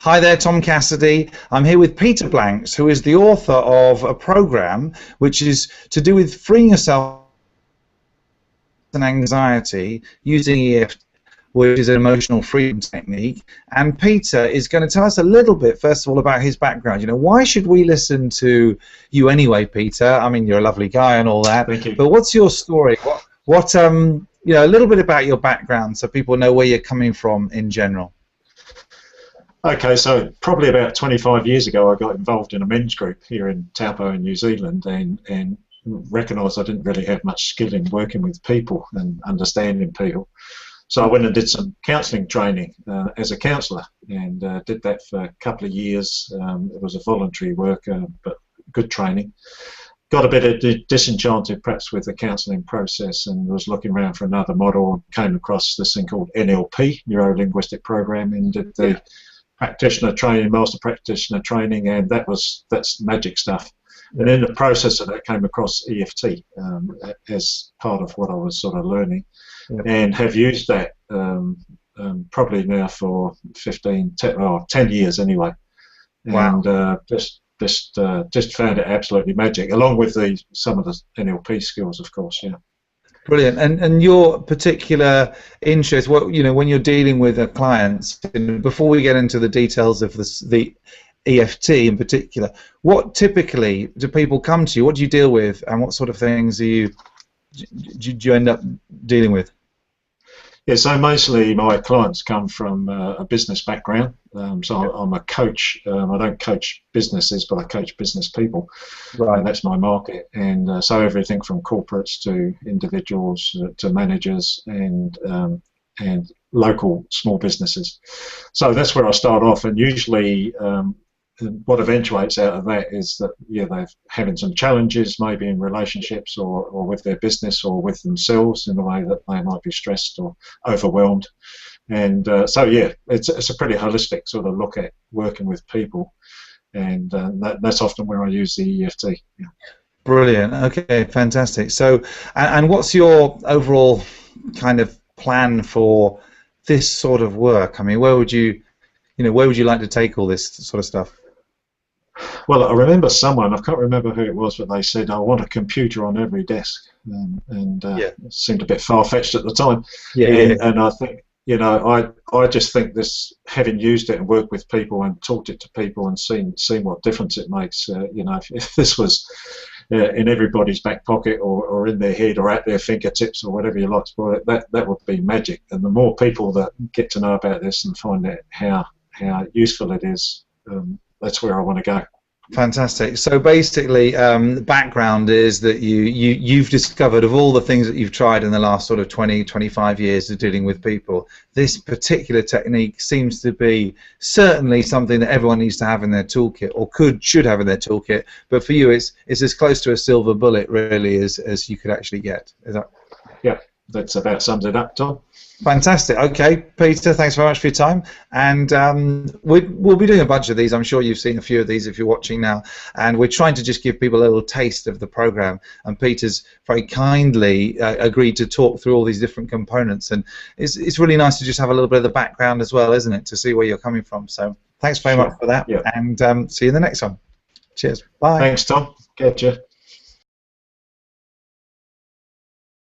Hi there, Tom Cassidy. I'm here with Peter Blanks, who is the author of a program which is to do with freeing yourself and anxiety using EFT, which is an emotional freedom technique. And Peter is going to tell us a little bit, first of all, about his background. You know, why should we listen to you anyway, Peter? I mean, you're a lovely guy and all that. Thank you. But what's your story? What you know, a little bit about your background so people know where you're coming from in general. Okay, so probably about 25 years ago I got involved in a men's group here in Taupo in New Zealand and recognised I didn't really have much skill in working with people and understanding people. So I went and did some counselling training as a counsellor and did that for a couple of years. It was a voluntary work, but good training. Got a bit disenchanted perhaps with the counselling process and was looking around for another model and came across this thing called NLP, Neuro-Linguistic Programming, and did the practitioner training, master practitioner training, and that's magic stuff. And in the process of that came across EFT as part of what I was sort of learning, and have used that probably now for 10 years anyway. Wow. And just found it absolutely magic, along with some of the NLP skills, of course. Yeah. Brilliant. And your particular interest, you know, when you're dealing with a client, before we get into the details of the EFT in particular, what typically do people come to you? What do you deal with, and what sort of things do you end up dealing with? Yeah, so mostly my clients come from a business background. So I'm a coach. I don't coach businesses, but I coach business people. Right. That's my market. And so everything from corporates to individuals to managers and local small businesses. So that's where I start off. And usually what eventuates out of that is that they're having some challenges, maybe in relationships or with their business or with themselves, in the way that they might be stressed or overwhelmed. And so it's a pretty holistic sort of look at working with people, and that's often where I use the EFT. Yeah. Brilliant. Okay, fantastic. So, and what's your overall kind of plan for this sort of work? I mean, where would you like to take all this sort of stuff? Well, I remember someone, I can't remember who it was, but they said, I want a computer on every desk. It seemed a bit far-fetched at the time. And I think, I just think this, having used it and worked with people and talked it to people and seen what difference it makes, if this was in everybody's back pocket or in their head or at their fingertips or whatever you like to call it, that would be magic. And the more people that get to know about this and find out how useful it is, that's where I want to go. Fantastic. So basically, the background is that you've discovered, of all the things that you've tried in the last sort of 20-25 years of dealing with people, this particular technique seems to be certainly something that everyone needs to have in their toolkit, or should have in their toolkit. But for you, it's as close to a silver bullet really as you could actually get. Is that? Yeah, that's about sums it up, Tom. Fantastic. Okay, Peter, thanks very much for your time. And we'll be doing a bunch of these. I'm sure you've seen a few of these if you're watching now. And we're trying to just give people a little taste of the program. And Peter's very kindly agreed to talk through all these different components. And it's really nice to just have a little bit of the background as well, isn't it, to see where you're coming from. So thanks very much for that. Yeah. And see you in the next one. Cheers. Bye. Thanks, Tom. Catch you.